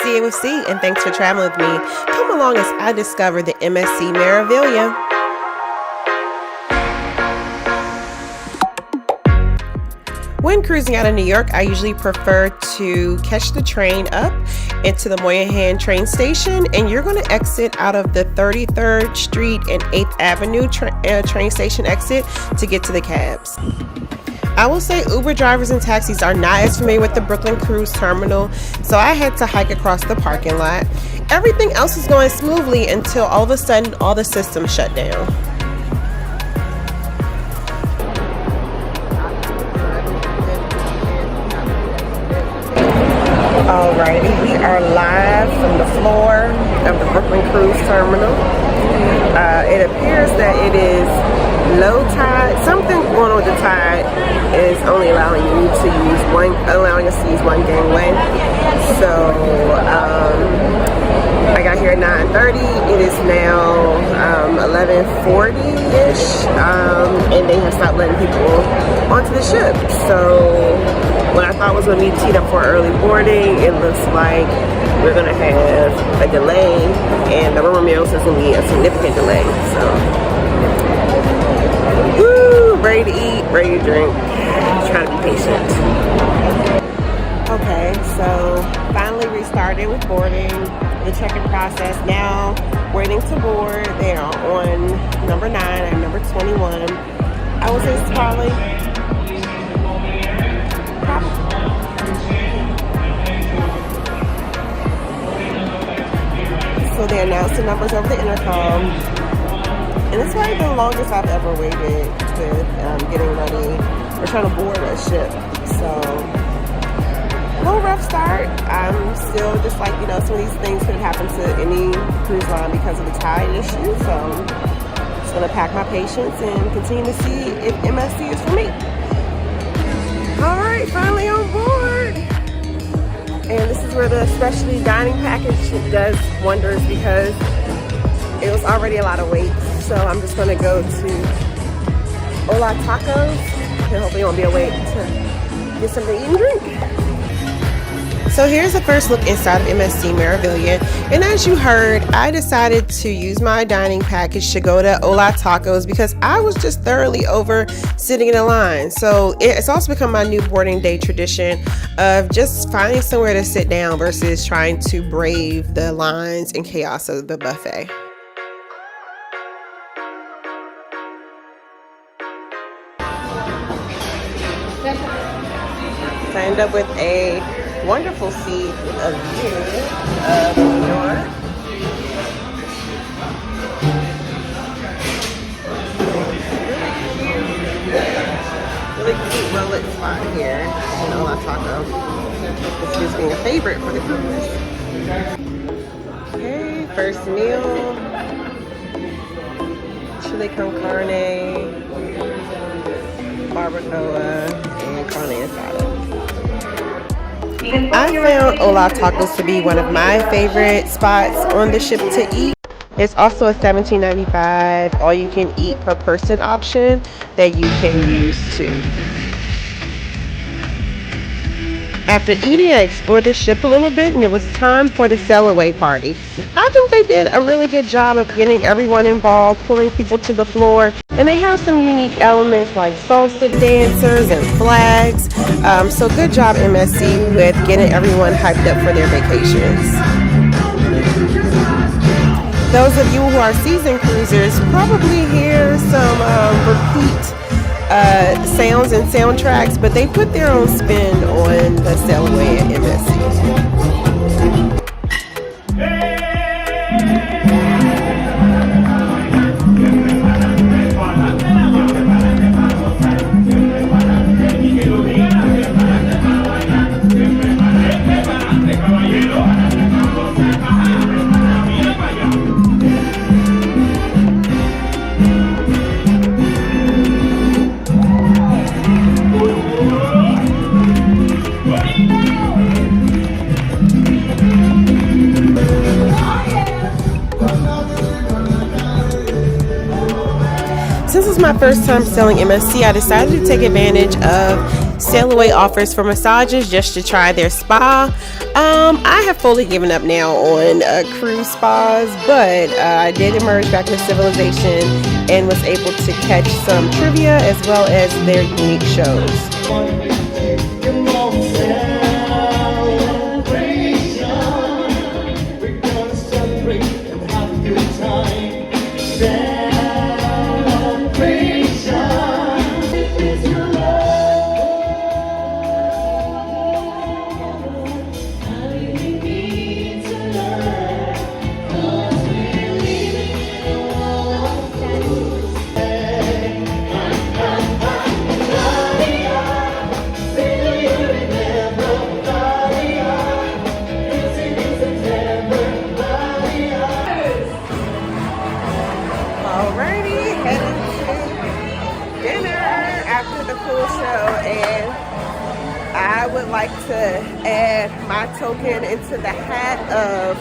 CA with C, and thanks for traveling with me. Come along as I discover the MSC Meraviglia. When cruising out of New York, I usually prefer to catch the train up into the Moynihan train station, and you're going to exit out of the 33rd Street and 8th Avenue train station exit to get to the cabs. I will say Uber drivers and taxis are not as familiar with the Brooklyn Cruise Terminal, so I had to hike across the parking lot. Everything else was going smoothly until all of a sudden all the systems shut down. Alrighty, we are live from the floor of the Brooklyn Cruise Terminal. It appears that it is low tide. Something going on with the tide is only allowing us to use one gangway. So I got here at 9:30. It is now 11:40-ish, and they have stopped letting people onto the ship. So what I thought was going to be teed up for early boarding, it looks like we're going to have a delay, and the rumor mill says it's going to be a significant delay. So, woo, ready to eat, ready to drink, trying to be patient. Okay, so finally restarted with boarding, the check-in process. Now waiting to board. They are on number 9 and number 21. I would say it's probably. So they announced the numbers over the intercom, and it's probably the longest I've ever waited with getting ready or trying to board a ship. So a little rough start. I'm still just like, some of these things could have happened to any cruise line because of the tide issue. So I'm just gonna pack my patience and continue to see if MSC is for me. All right, finally on board. And this is where the specialty dining package does wonders because it was already a lot of wait. So I'm just going to go to Hola Tacos, and hopefully it won't be a wait to get something to eat and drink. So here's a first look inside of MSC Meraviglia, and as you heard, I decided to use my dining package to go to Hola Tacos because I was just thoroughly over sitting in a line. So it's also become my new boarding day tradition of just finding somewhere to sit down versus trying to brave the lines and chaos of the buffet. I end up with a wonderful seat with a view of New York. Really cute, well-lit spot here in Hola Taco. This is being a favorite for the cruise. Okay, first meal. Chili con carne, barbacoa, and carne asada. I found Hola Tacos to be one of my favorite spots on the ship to eat. It's also a $17.95 all-you-can-eat per person option that you can use too. After eating, I explored the ship a little bit, and it was time for the sail-away party. I think they did a really good job of getting everyone involved, pulling people to the floor, and they have some unique elements like salsa dancers and flags. So good job, MSC, with getting everyone hyped up for their vacations. Those of you who are seasoned cruisers probably hear some repeat sounds and soundtracks, but they put their own spin on the sail away at MSC. Since it's my first time selling MSC, I decided to take advantage of sail away offers for massages just to try their spa. I have fully given up now on cruise spas, but I did emerge back into civilization and was able to catch some trivia as well as their unique shows. I would like to add my token into the hat of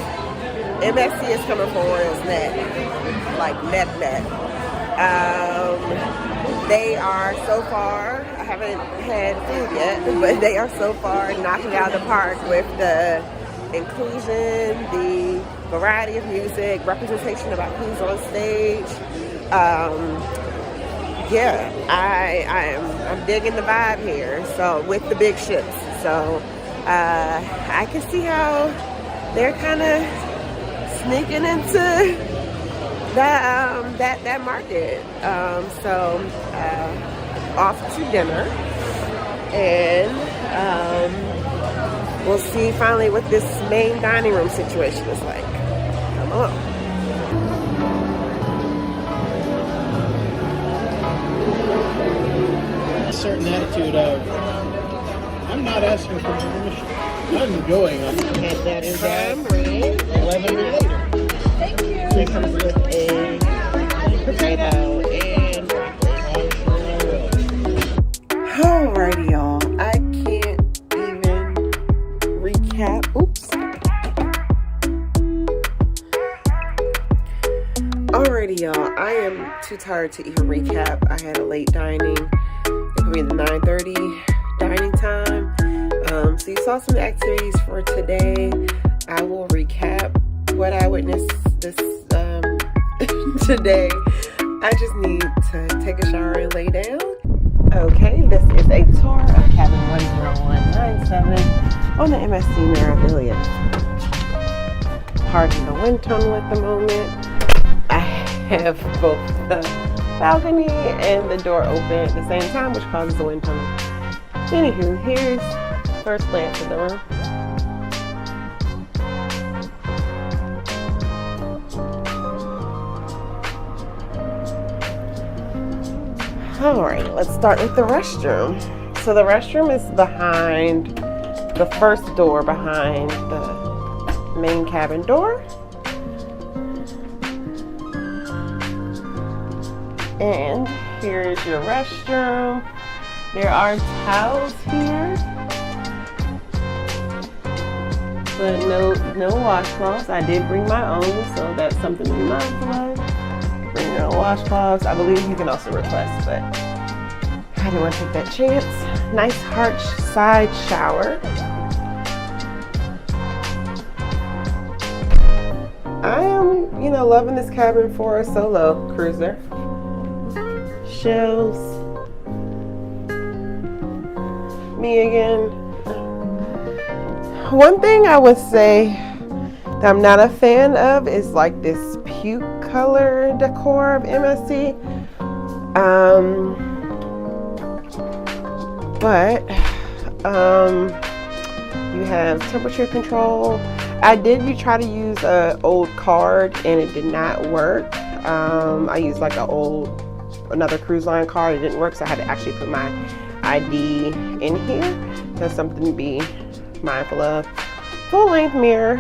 MSC is coming for us net. Like net. They are so far, I haven't had food yet, but they are so far knocking out the park with the inclusion, the variety of music, representation about who's on stage. Yeah, I'm digging the vibe here. So with the big ships, so I can see how they're kind of sneaking into that market. So off to dinner, and we'll see finally what this main dining room situation is like. Come on. Certain attitude of I'm not asking for permission. I'm enjoying it. And that is from Reid. 11 years later. Thank you. It comes with a potato and alrighty, y'all. I can't even recap. Oops. Alrighty, y'all. I am too tired to even recap. I had a late dining. It'll be the 9:30 dining time. So you saw some activities for today. I will recap what I witnessed this today. I just need to take a shower and lay down. Okay, this is a tour of cabin 10197 on the MSC Meraviglia. Parking the wind tunnel at the moment. I have both the balcony and the door open at the same time, which causes the wind tunnel. Anywho, here's first glance of the room. Alright, let's start with the restroom. So the restroom is behind the first door, behind the main cabin door. And here is your restroom. There are towels here, but no washcloths. I did bring my own, so that's something to be mindful of. Bring your own washcloths. I believe you can also request, but I didn't want to take that chance. Nice arch side shower. I am, loving this cabin for a solo cruiser. Shelves. Me again. One thing I would say that I'm not a fan of is like this puke color decor of MSC. But you have temperature control. I did try to use an old card and it did not work. I used like another cruise line card. It didn't work, so I had to actually put my ID in here. That's something to be mindful of. Full length mirror.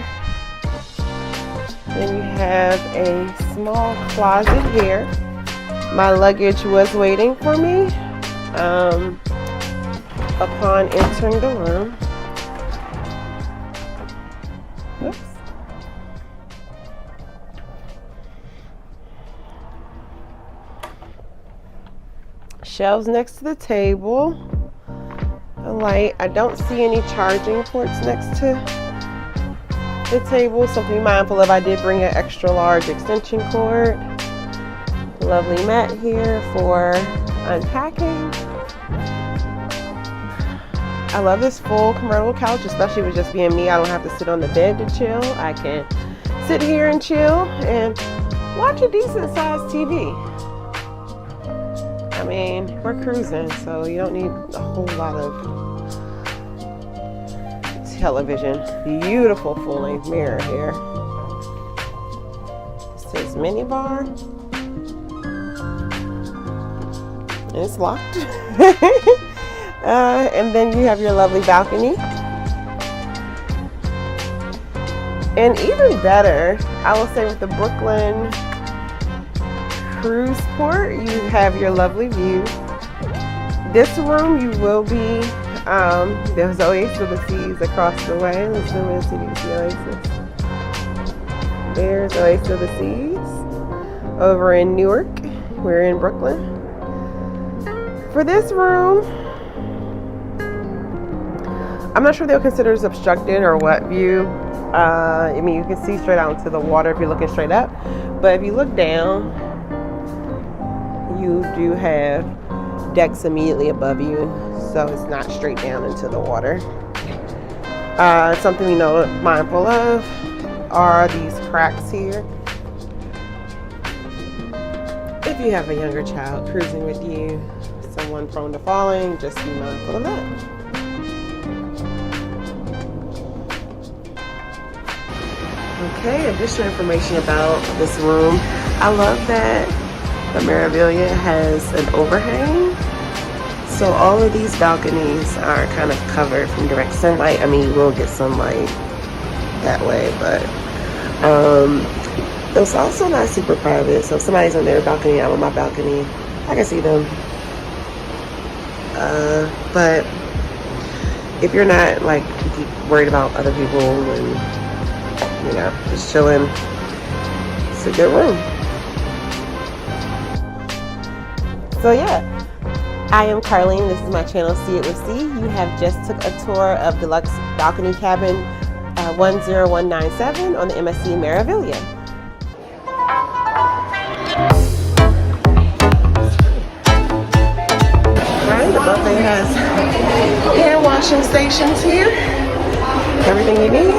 Then you have a small closet here. My luggage was waiting for me upon entering the room. Oops. Shelves next to the table. a light. I don't see any charging ports next to the table, so be mindful of. I did bring an extra large extension cord. Lovely mat here for unpacking. I love this full convertible couch, especially with just being me. I don't have to sit on the bed to chill. I can sit here and chill and watch a decent sized TV. I mean, we're cruising, so you don't need a whole lot of television. Beautiful full-length mirror here. It says mini bar. And it's locked. And then you have your lovely balcony. And even better, I will say, with the Brooklyn cruise port, you have your lovely view. This room, you will be, there's Oasis of the Seas across the way. Let's zoom in so you can see Oasis. There's Oasis of the Seas over in Newark. We're in Brooklyn. For this room, I'm not sure they'll consider this obstructed or what view. I mean, you can see straight out into the water if you're looking straight up. But if you look down, you do have decks immediately above you, so it's not straight down into the water. Something we know, mindful of, are these cracks here. If you have a younger child cruising with you, someone prone to falling, just be mindful of that. Okay, additional information about this room. I love that the Meraviglia has an overhang. So all of these balconies are kind of covered from direct sunlight. I mean, you will get sunlight that way, but it's also not super private. So if somebody's on their balcony, I'm on my balcony, I can see them. But if you're not like worried about other people and, you know, just chilling, it's a good room. So yeah, I am Carlene. This is my channel, See It With C. You have just took a tour of Deluxe Balcony Cabin 10197 on the MSC Meraviglia. The buffet has hand washing stations here. Everything you need.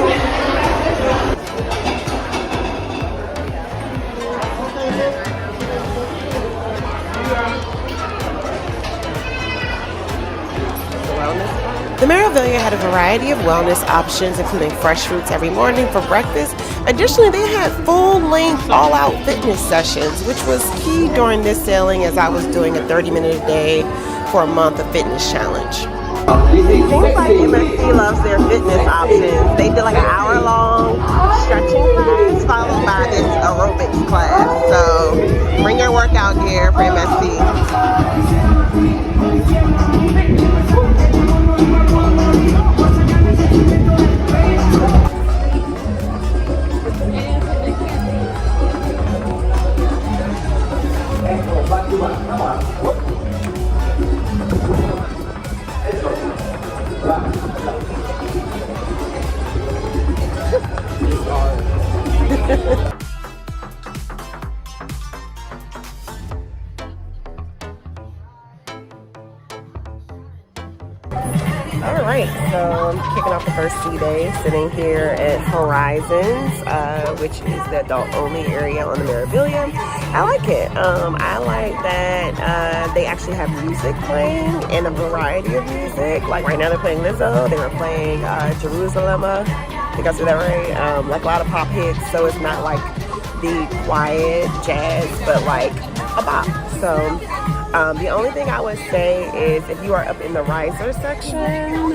The Meraviglia had a variety of wellness options, including fresh fruits every morning for breakfast. Additionally, they had full-length, all-out fitness sessions, which was key during this sailing, as I was doing a 30-minute a day for a month of fitness challenge. Seems like MSC loves their fitness options. They did like an hour-long stretching class followed by this aerobics class. So bring your workout gear for MSC. Alright, so I'm kicking off the first sea day, sitting here at Horizons, which is the adult-only area on the Meraviglia. I like it. I like that they actually have music playing, and a variety of music. Like right now they're playing Lizzo, they were playing Jerusalem, I think I said that right, like a lot of pop hits, so it's not like the quiet jazz, but like a bop. So the only thing I would say is if you are up in the riser section,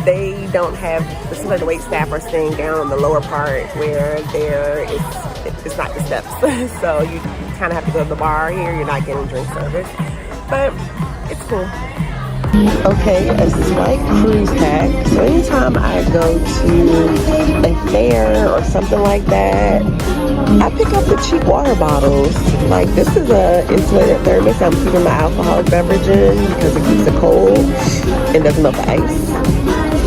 they don't have, it seems like the wait staff are staying down on the lower part where it's not the steps. So you kind of have to go to the bar here. You're not getting drink service, but it's cool. Okay, a slight cruise hack. So anytime I go to a fair or something like that, I pick up the cheap water bottles. Like, this is a insulated thermos I'm keeping my alcoholic beverage in because it keeps it cold and doesn't melt the ice.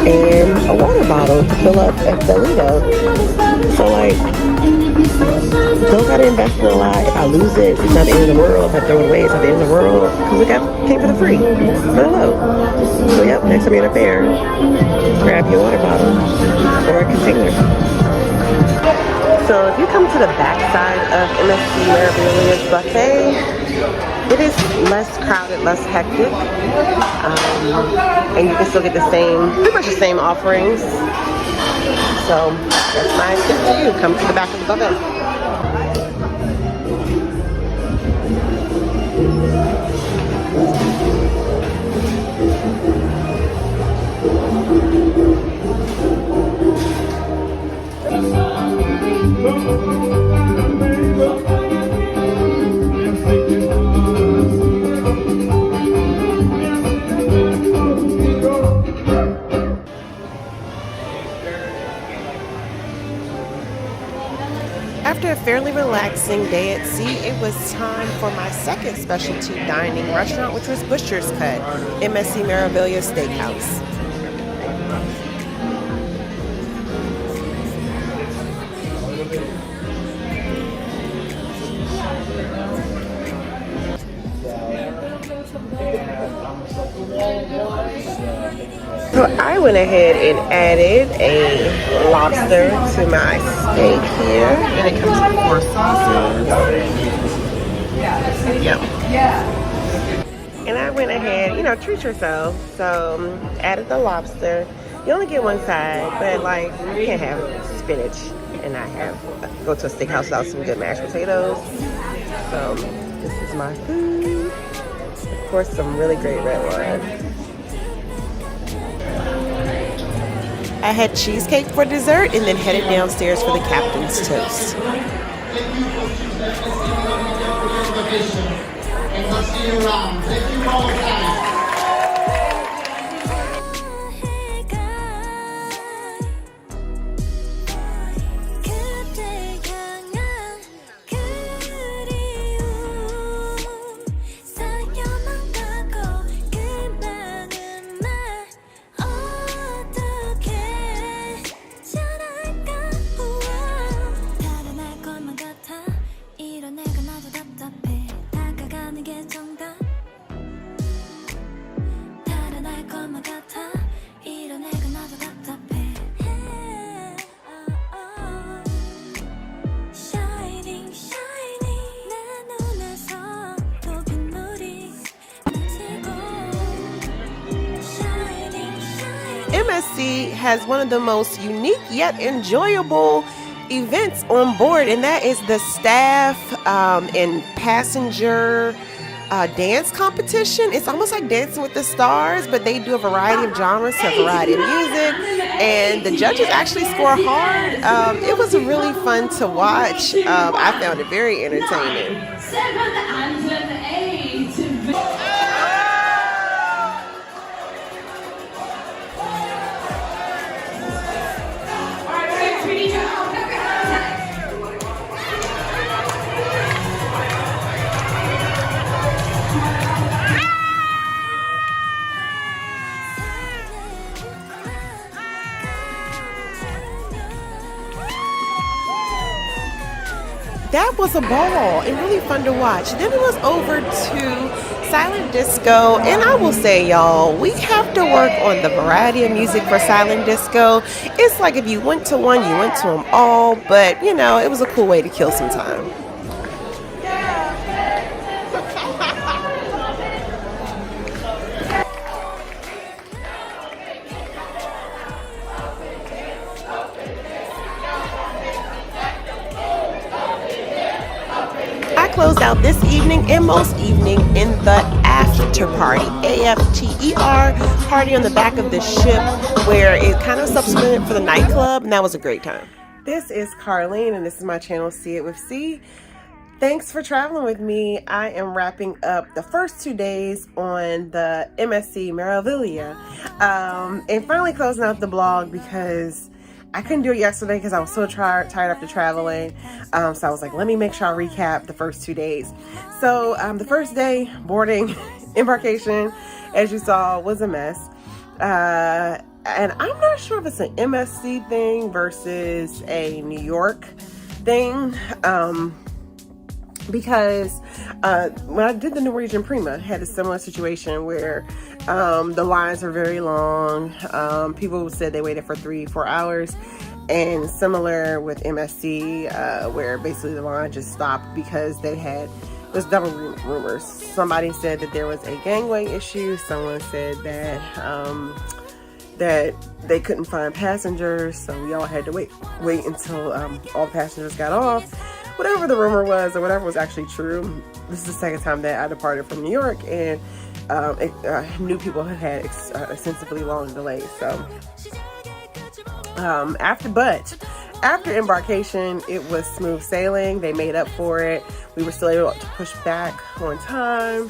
And a water bottle to fill up at the Lido. So, like, don't gotta invest in a lot. If I lose it, it's not the end of the world. If I throw it away, it's not the end of the world. Because it came for the free. For low. So, yep, next time you're in a fair, grab your water bottle or a container. So if you come to the back side of MSC Meraviglia's buffet, it is less crowded, less hectic, and you can still get the same, pretty much the same offerings. So that's my tip to you. Come to the back of the buffet. After a fairly relaxing day at sea, it was time for my second specialty dining restaurant, which was Butcher's Cut, MSC Meraviglia Steakhouse. So I went ahead and added a lobster to my steak here, and it comes with 4 sauces. Yep. And I went ahead, treat yourself. So added the lobster. You only get one side, but like you can't have spinach and not go to a steakhouse without some good mashed potatoes. So this is my food. Of course, some really great red wine. I had cheesecake for dessert and then headed downstairs for the captain's toast. MSC has one of the most unique yet enjoyable events on board, and that is the staff and passenger dance competition. It's almost like Dancing with the Stars, but they do a variety of genres, a variety of music, and the judges actually score hard. It was really fun to watch. I found it very entertaining. 7 and an 8. That was a ball and really fun to watch. Then it was over to silent disco, and I will say, y'all, we have to work on the variety of music for silent disco. It's like if you went to one, you went to them all, but it was a cool way to kill some time. Closed out this evening and most evening in the after party, AFTER party on the back of the ship, where it kind of substituted for the nightclub, and that was a great time. This is Carlene, and this is my channel, See It with C. Thanks for traveling with me. I am wrapping up the first 2 days on the MSC Meraviglia, and finally closing out the blog because I couldn't do it yesterday because I was so tired after traveling. So I was like, let me make sure I recap the first 2 days. So the first day, boarding, embarkation, as you saw, was a mess. And I'm not sure if it's an MSC thing versus a New York thing. Because when I did the Norwegian Prima, I had a similar situation where the lines were very long. People said they waited for 3-4 hours. And similar with MSC, where basically the line just stopped because there's double rumors. Somebody said that there was a gangway issue. Someone said that that they couldn't find passengers, so we all had to wait until all the passengers got off. Whatever the rumor was, or whatever was actually true, this is the second time that I departed from New York, and new people had extensively long delays. So after embarkation, it was smooth sailing. They made up for it. We were still able to push back on time.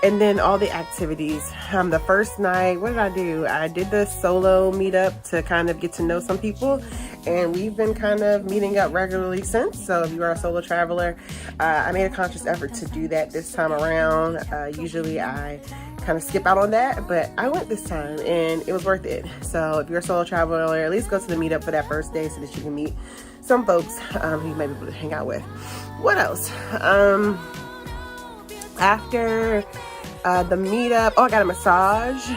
And then all the activities. The first night, what did I do? I did the solo meetup to kind of get to know some people. And we've been kind of meeting up regularly since. So if you are a solo traveler, I made a conscious effort to do that this time around. Usually I kind of skip out on that, but I went this time and it was worth it. So if you're a solo traveler, at least go to the meetup for that first day so that you can meet some folks who you may be able to hang out with. What else? After the meetup, I got a massage,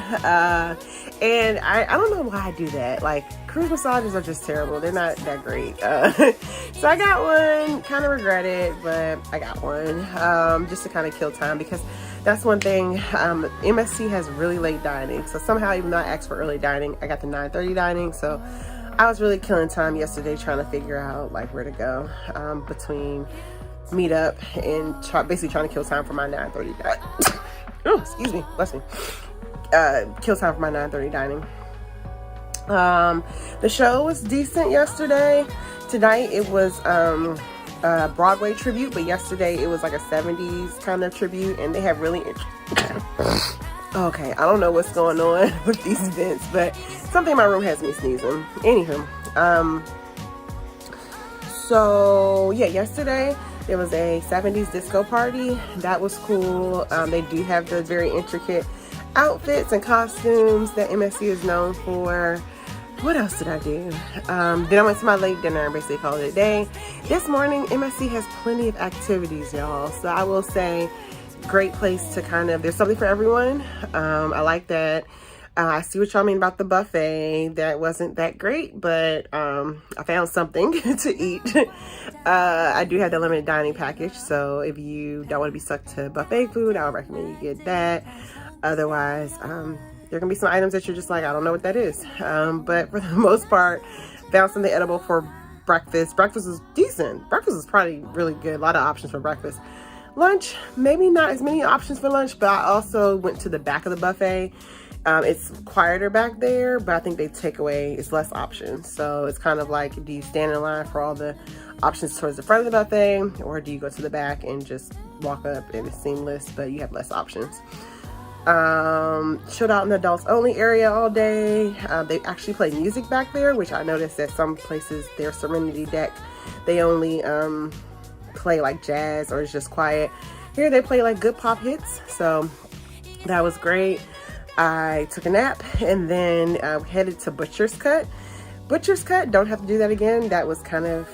and I don't know why I do that. Like, cruise massages are just terrible. They're not that great. So I got one, kind of regret it, but I got one, just to kind of kill time, because that's one thing. MSC has really late dining, so somehow, even though I asked for early dining, I got the 9:30 dining. So I was really killing time yesterday trying to figure out like where to go between meetup and basically trying to kill time for my 9:30 dining. Oh, excuse me, bless me. Kill time for my 9:30 dining. The show was decent yesterday. Tonight it was Broadway tribute, but yesterday it was like a 70s kind of tribute, and they have really okay, I don't know what's going on with these events, but something in my room has me sneezing. Anywho, so yeah, yesterday there was a 70s disco party. That was cool. They do have the very intricate outfits and costumes that MSC is known for. What else did I do? Then I went to my late dinner and basically called it a day. This morning, MSC has plenty of activities, y'all. So I will say, great place to there's something for everyone. I like that. I see what y'all mean about the buffet. That wasn't that great, but I found something to eat. I do have the limited dining package, so if you don't want to be stuck to buffet food, I would recommend you get that. Otherwise, there can be some items that you're just like, I don't know what that is. But for the most part, found something edible for breakfast. Breakfast was decent. Breakfast was probably really good. A lot of options for breakfast. Lunch, maybe not as many options for lunch, but I also went to the back of the buffet. It's quieter back there, but I think they take away, it's less options. So it's kind of like, do you stand in line for all the options towards the front of the buffet, or do you go to the back and just walk up and it's seamless, but you have less options? Chilled out in the adults only area all day. They actually play music back there, which I noticed that some places, their Serenity deck, they only play like jazz or it's just quiet. Here they play like good pop hits, so that was great. I took a nap and then headed to Butcher's Cut. Butcher's Cut, don't have to do that again. That was kind of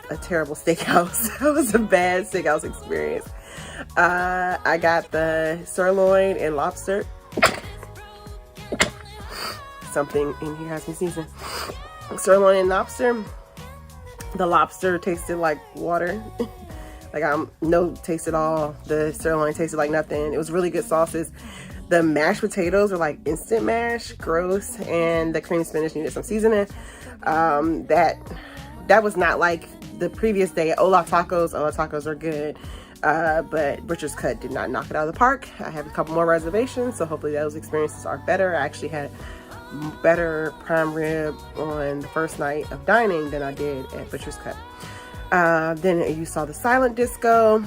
a terrible steakhouse. That was a bad steakhouse experience. I got the sirloin and lobster. Something in here has me sneezing. Sirloin and lobster. The lobster tasted like water. Like no taste at all. The sirloin tasted like nothing. It was really good sauces. The mashed potatoes were like instant mash, gross, and the cream spinach needed some seasoning. That was not like the previous day at Olaf Tacos. Olaf Tacos are good, but Butcher's Cut did not knock it out of the park. I have a couple more reservations, so hopefully those experiences are better. I actually had better prime rib on the first night of dining than I did at Butcher's Cut. Then you saw the silent disco.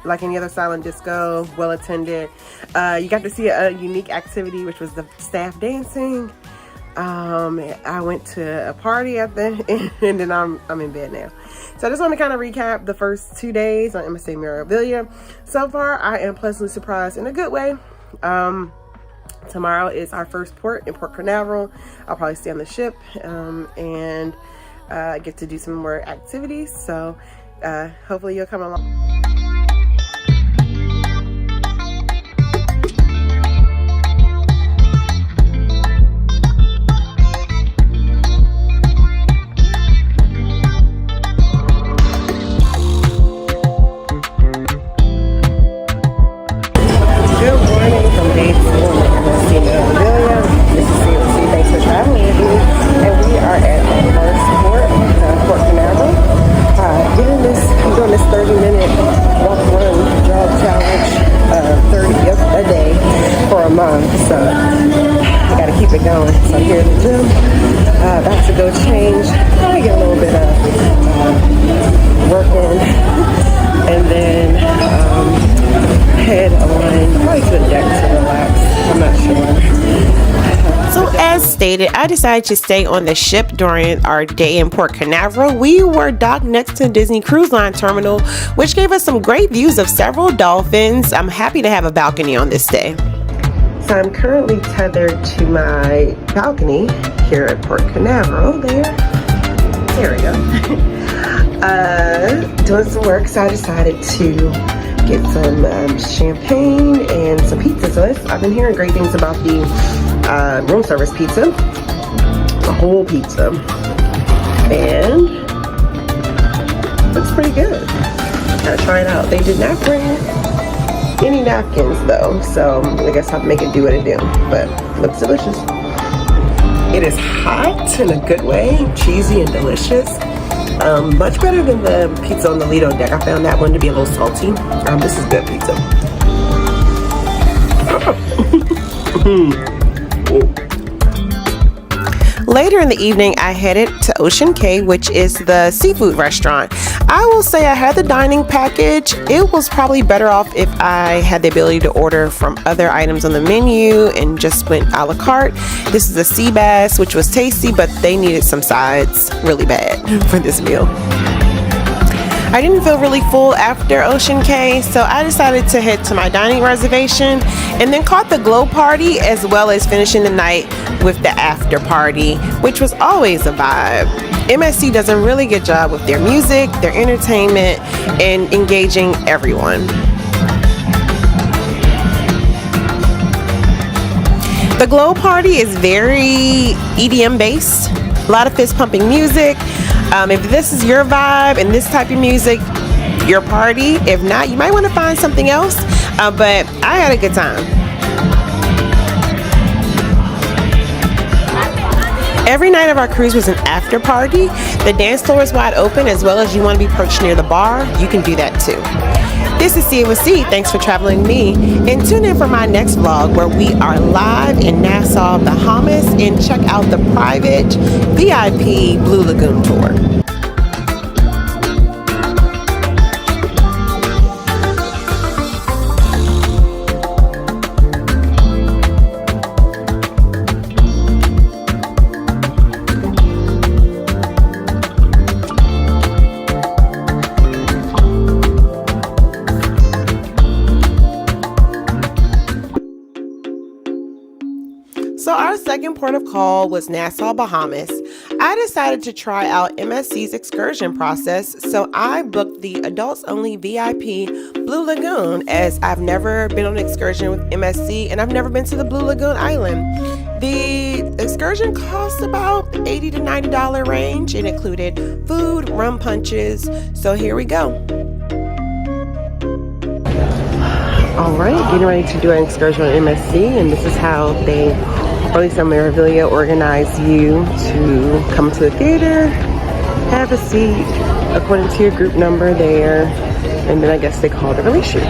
Like any other silent disco, well attended. You got to see a unique activity, which was the staff dancing. I went to a party at the and then I'm in bed now. So I just want to kind of recap the first 2 days on MSC Meraviglia. So far, I am pleasantly surprised in a good way. Tomorrow is our first port in Port Canaveral. I'll probably stay on the ship and get to do some more activities. So hopefully you'll come along. So I gotta keep it going. So I'm here in the gym, about to go change, probably get a little bit of work in, and then head on probably to the deck to relax. I'm not sure. So as stated, I decided to stay on the ship during our day in Port Canaveral. We were docked next to Disney Cruise Line Terminal, which gave us some great views of several dolphins. I'm happy to have a balcony on this day. So I'm currently tethered to my balcony here at Port Canaveral. There we go. Doing some work, so I decided to get some champagne and some pizza. So I've been hearing great things about the room service pizza, the whole pizza, and looks pretty good. Gotta try it out. They did not bring any napkins though, so I guess I'll make it do what it do, but looks delicious. It is hot in a good way, cheesy and delicious. Much better than the pizza on the Lido deck. I found that one to be a little salty. This is good pizza. Later in the evening, I headed to Ocean Cay, which is the seafood restaurant. I will say I had the dining package. It was probably better off if I had the ability to order from other items on the menu and just went a la carte. This is a sea bass, which was tasty, but they needed some sides really bad for this meal. I didn't feel really full after Ocean Cay, so I decided to head to my dining reservation and then caught the glow party, as well as finishing the night with the after party, which was always a vibe. MSC does a really good job with their music, their entertainment, and engaging everyone. The glow party is very EDM based, a lot of fist pumping music. If this is your vibe and this type of music, your party. If not, you might want to find something else, but I had a good time. Every night of our cruise was an after party. The dance floor is wide open, as well as you want to be perched near the bar, you can do that too. This is See It With C. Thanks for traveling with me, and tune in for my next vlog where we are live in Nassau, Bahamas, and check out the private VIP Blue Lagoon tour. So our second port of call was Nassau, Bahamas. I decided to try out MSC's excursion process, so I booked the adults only VIP Blue Lagoon, as I've never been on an excursion with MSC and I've never been to the Blue Lagoon Island. The excursion cost about $80 to $90 range. It included food, rum punches, so here we go. Alright, getting ready to do an excursion on MSC, and this is how they, or at least on Meraviglia, organize you to come to the theater, have a seat according to your group number there, and then I guess they call it a release sheet.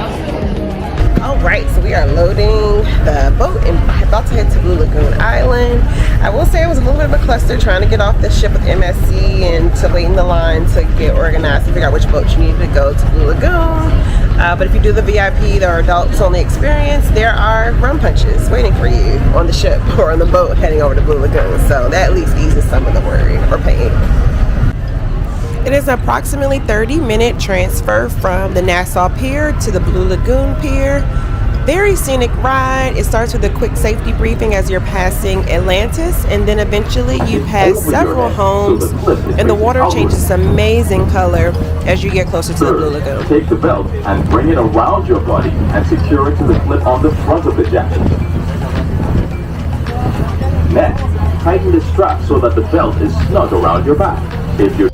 Oh, Right, so we are loading the boat and about to head to Blue Lagoon Island. I will say it was a little bit of a cluster trying to get off the ship with MSC and to wait in the line to get organized to figure out which boat you needed to go to Blue Lagoon. But if you do the VIP, the adults only experience, there are rum punches waiting for you on the ship or on the boat heading over to Blue Lagoon. So that at least eases some of the worry or pain. It is an approximately 30-minute transfer from the Nassau Pier to the Blue Lagoon Pier. Very scenic ride. It starts with a quick safety briefing as you're passing Atlantis, and then eventually you pass several homes, and the water changes amazing color as you get closer to the Blue Lagoon. Take the belt and bring it around your body and secure it to the clip on the front of the jacket. Next, tighten the strap so that the belt is snug around your back. If you're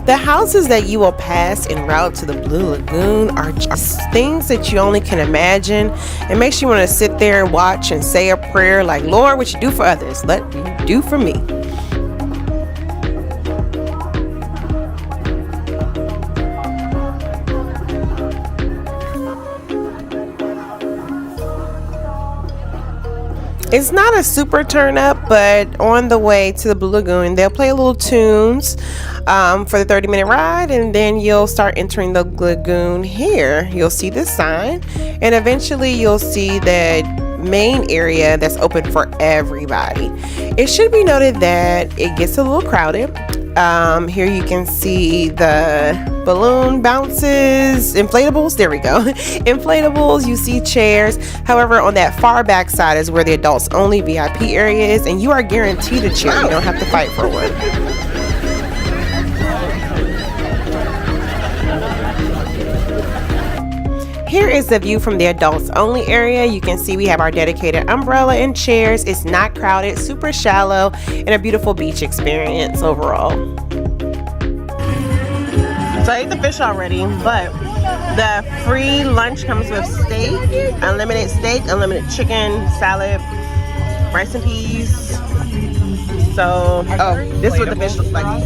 The houses that you will pass en route to the Blue Lagoon are just things that you only can imagine. It makes you want to sit there and watch and say a prayer like, Lord, what you do for others, let me do for me. It's not a super turn up, but on the way to the Blue Lagoon, they'll play a little tunes for the 30-minute ride, and then you'll start entering the lagoon here. You'll see this sign, and eventually you'll see that main area that's open for everybody. It should be noted that it gets a little crowded. Here you can see the balloon bounces, inflatables, there we go. Inflatables, you see chairs. However, on that far back side is where the adults only VIP area is, and you are guaranteed a chair. You don't have to fight for one. Here is the view from the adults only area. You can see we have our dedicated umbrella and chairs. It's not crowded, super shallow, and a beautiful beach experience overall. So I ate the fish already, but the free lunch comes with steak, unlimited chicken, salad, rice and peas. So, this is what the fish looks like.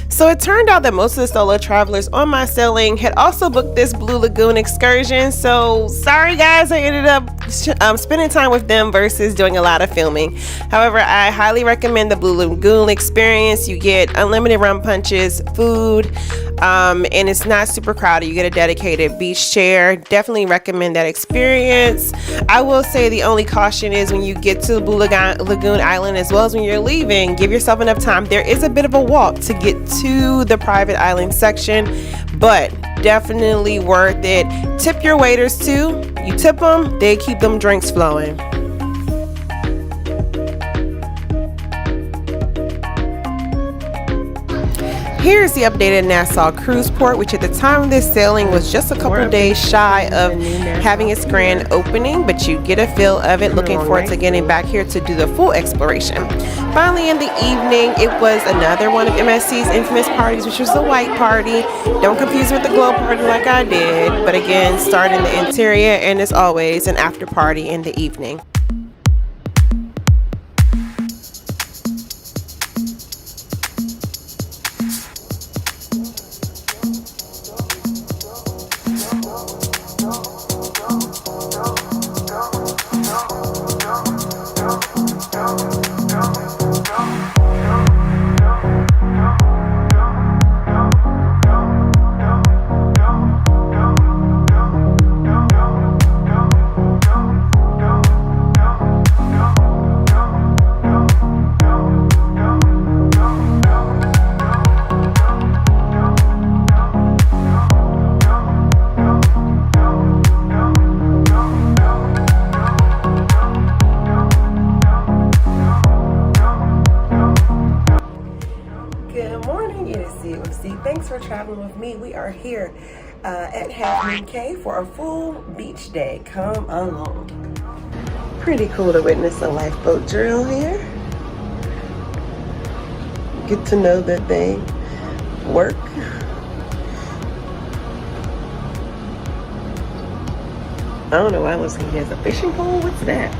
So it turned out that most of the solo travelers on my sailing had also booked this Blue Lagoon excursion. So sorry guys, I ended up spending time with them versus doing a lot of filming. However, I highly recommend the Blue Lagoon experience. You get unlimited rum punches, food, and it's not super crowded. You get a dedicated beach chair. Definitely recommend that experience. I will say the only caution is when you get to the Blue Lagoon Island, as well as when you're leaving, give yourself enough time. There is a bit of a walk to get to the private island section, but definitely worth it. Tip your waiters too. You tip them, they keep them drinks flowing. Here's the updated Nassau cruise port, which at the time of this sailing was just a couple days shy of having its grand opening, but you get a feel of it. Looking forward to getting back here to do the full exploration. Finally, in the evening, it was another one of MSC's infamous parties, which was the white party. Don't confuse it with the glow party like I did, but again, start in the interior, and as always, an after party in the evening. Thanks for traveling with me. We are here at Half Moon Cay for a full beach day. Come along. Pretty cool to witness a lifeboat drill here. Get to know that they work. I don't know why I was thinking he has a fishing pole. What's that?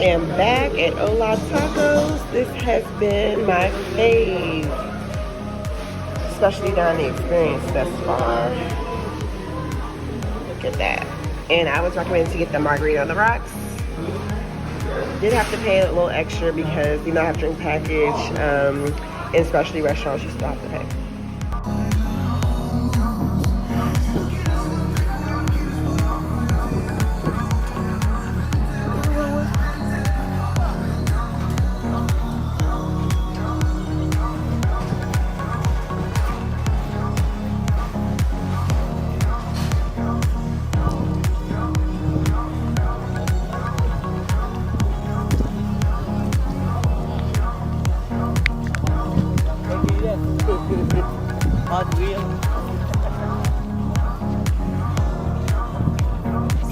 am back at Hola Tacos. This has been my fave, especially during the experience thus far. Look at that. And I was recommended to get the margarita on the rocks. Did have to pay a little extra because you know I have drink package. In specialty restaurants, you still have to pay.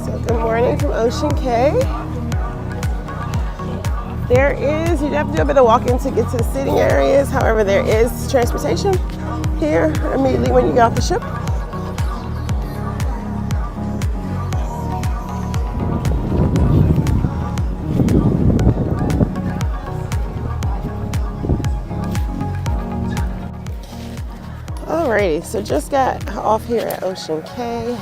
So good morning from Ocean Cay. There is, you have to do a bit of walking to get to the sitting areas. However, there is transportation here immediately when you get off the ship. Alrighty, so just got off here at Ocean Cay.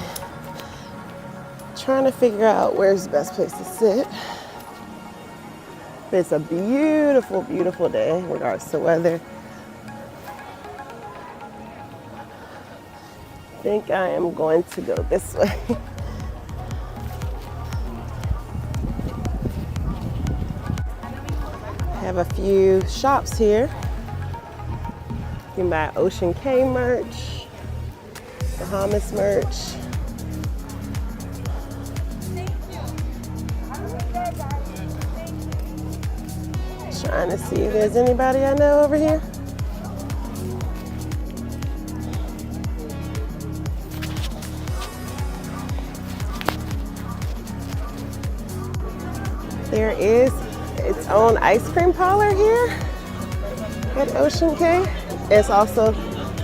Trying to figure out where's the best place to sit. But it's a beautiful, beautiful day in regards to weather. I think I am going to go this way. Have a few shops here. You can buy Ocean Cay merch, Bahamas merch. Trying to see if there's anybody I know over here. There is its own ice cream parlor here at Ocean Cay. It's also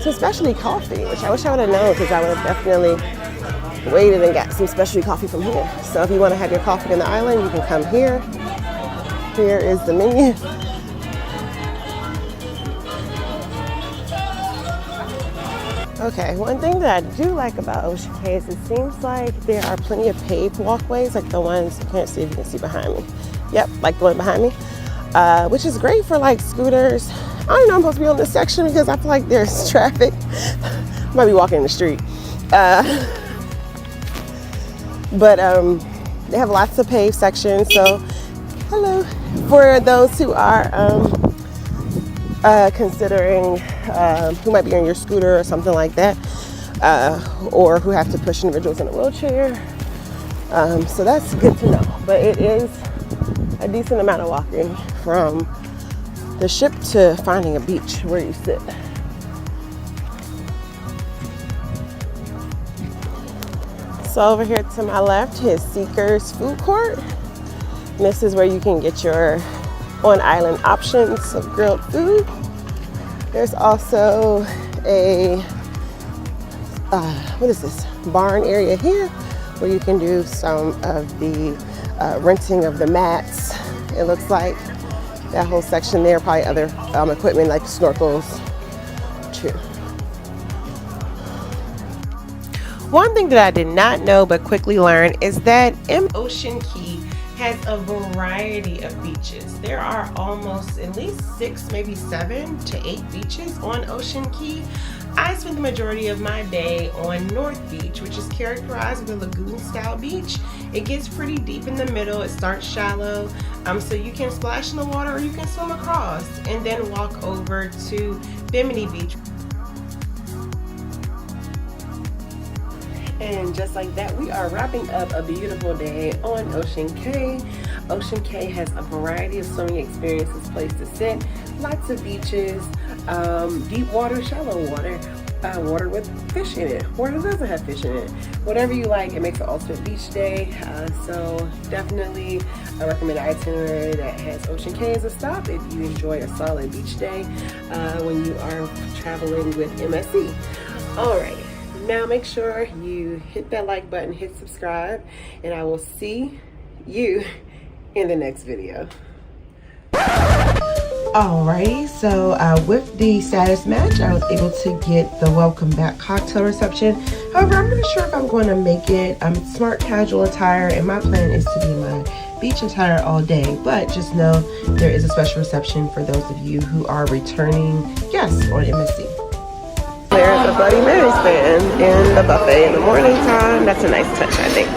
some specialty coffee, which I wish I would have known because I would have definitely waited and got some specialty coffee from here. So if you want to have your coffee in the island, you can come here. Here is the menu. Okay, one thing that I do like about Ocean Cay is it seems like there are plenty of paved walkways, like the ones, I can't see if you can see behind me. Yep, like the one behind me, which is great for like scooters. I don't know I'm supposed to be on this section because I feel like there's traffic. I might be walking in the street. But they have lots of paved sections, so hello. For those who are considering who might be on your scooter or something like that, or who have to push individuals in a wheelchair. So that's good to know. But it is a decent amount of walking from the ship to finding a beach where you sit. So over here to my left is Seeker's Food Court. And this is where you can get your on-island options of grilled food. There's also a, what is this, barn area here where you can do some of the renting of the mats. It looks like that whole section there, probably other equipment like snorkels too. One thing that I did not know but quickly learned is that Ocean Cay has a variety of beaches. There are almost at least 6, maybe 7 to 8 beaches on Ocean Cay. I spent the majority of my day on North Beach, which is characterized as a lagoon-style beach. It gets pretty deep in the middle. It starts shallow, so you can splash in the water or you can swim across and then walk over to Bimini Beach. And just like that, we are wrapping up a beautiful day on Ocean Cay. Ocean Cay has a variety of swimming experiences, place to sit, lots of beaches, deep water, shallow water, water with fish in it, water that doesn't have fish in it. Whatever you like, it makes an ultimate beach day. So definitely I recommend an itinerary that has Ocean Cay as a stop if you enjoy a solid beach day when you are traveling with MSC. All right. Now make sure you hit that like button, hit subscribe, and I will see you in the next video. Alrighty, so with the status match, I was able to get the welcome back cocktail reception. However, I'm not sure if I'm going to make it smart casual attire, and my plan is to be in my beach attire all day. But just know there is a special reception for those of you who are returning guests on MSC. There's a Bloody Mary stand in the buffet in the morning time. That's a nice touch, I think.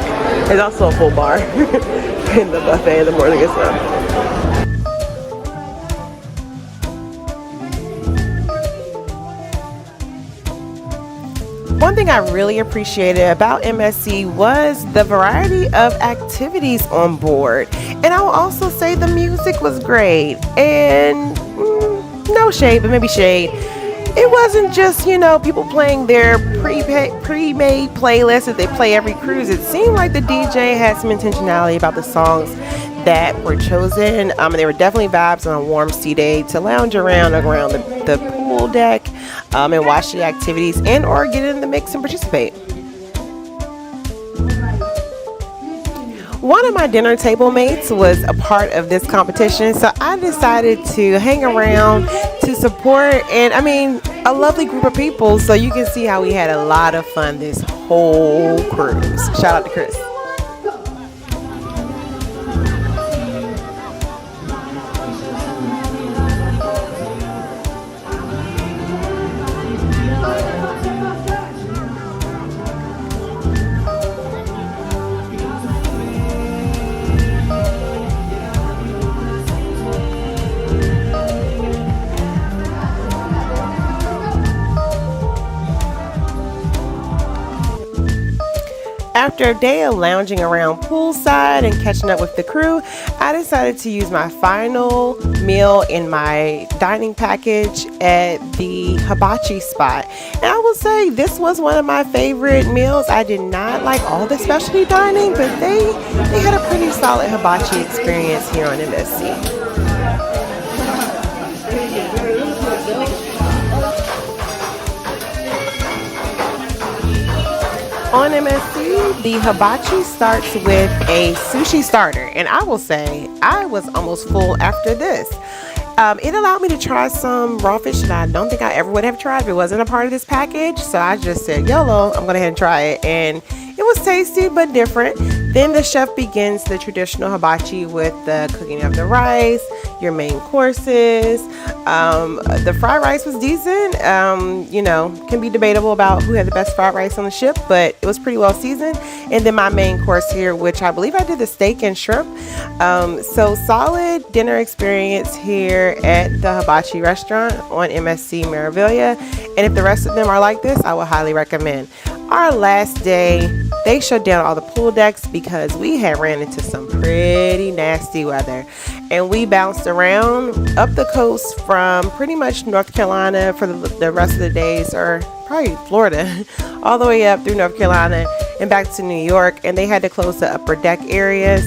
There's also a full bar in the buffet in the morning as well. One thing I really appreciated about MSC was the variety of activities on board. And I will also say the music was great. And no shade, but maybe shade. It wasn't just, you know, people playing their pre-made playlist that they play every cruise. It seemed like the DJ had some intentionality about the songs that were chosen. There were definitely vibes on a warm sea day to lounge around the pool deck and watch the activities and or get in the mix and participate. One of my dinner table mates was a part of this competition, so I decided to hang around to support, and I mean, a lovely group of people, so you can see how we had a lot of fun this whole cruise. Shout out to Chris. After a day of lounging around poolside and catching up with the crew, I decided to use my final meal in my dining package at the hibachi spot. And I will say this was one of my favorite meals. I did not like all the specialty dining, but they had a pretty solid hibachi experience here on MSC. On MSC, the hibachi starts with a sushi starter, and I will say I was almost full after this. It allowed me to try some raw fish that I don't think I ever would have tried if it wasn't a part of this package, so I just said YOLO, I'm going to head and try it, and it was tasty but different. Then the chef begins the traditional hibachi with the cooking of the rice, your main courses. The fried rice was decent. You know, can be debatable about who had the best fried rice on the ship, but it was pretty well seasoned. And then my main course here, which I believe I did the steak and shrimp. So solid dinner experience here at the hibachi restaurant on MSC Meraviglia. And if the rest of them are like this, I would highly recommend. Our last day, they shut down all the pool decks because we had ran into some pretty nasty weather, and we bounced around up the coast from pretty much North Carolina for the rest of the days, or probably Florida, all the way up through North Carolina and back to New York, and they had to close the upper deck areas.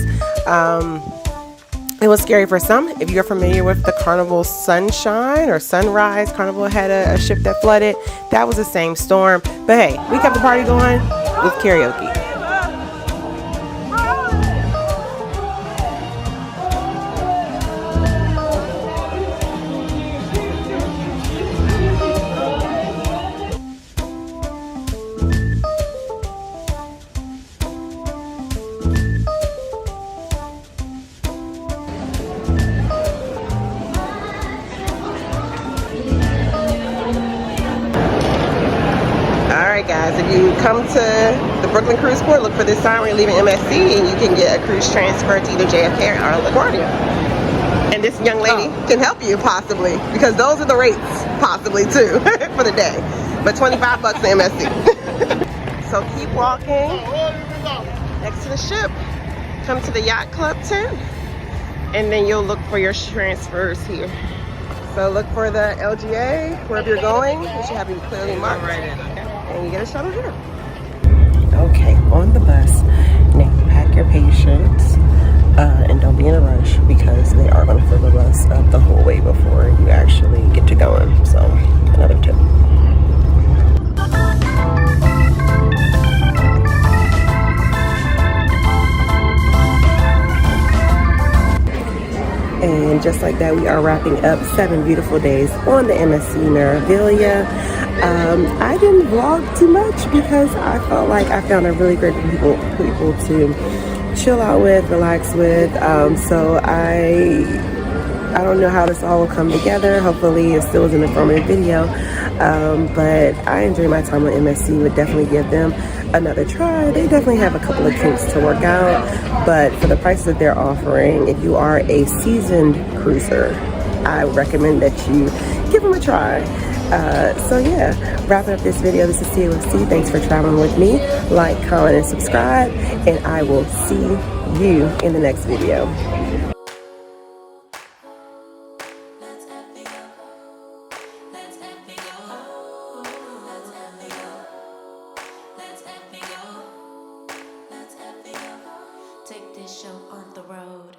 It was scary for some. If you're familiar with the Carnival Sunshine or Sunrise, Carnival had a ship that flooded. That was the same storm. But hey, we kept the party going with karaoke. Guys, if you come to the Brooklyn Cruise Port, look for this sign when you're leaving MSC, and you can get a cruise transfer to either JFK or LaGuardia. And this young lady can help you possibly, because those are the rates possibly too for the day. But $25 to MSC. So keep walking next to the ship, come to the yacht club tent, and then you'll look for your transfers here. So look for the LGA wherever you're going. It should have you clearly marked. And you get a shuttle here. Okay, on the bus. Now pack your patience and don't be in a rush, because they are going to fill the bus up the whole way before you actually get to going. So another tip. And just like that, we are wrapping up 7 beautiful days on the MSC Meraviglia. I didn't vlog too much because I felt like I found a really great people to chill out with, relax with. So I don't know how this all will come together. Hopefully it still was an informative video. But I enjoyed my time with MSC. Would definitely give them another try. They definitely have a couple of kinks to work out, but for the prices that they're offering, if you are a seasoned cruiser, I would recommend that you give them a try. So yeah, wrapping up this video. This is COFC. Thanks for traveling with me. Like, comment, and subscribe, and I will see you in the next video. Take this show on the road.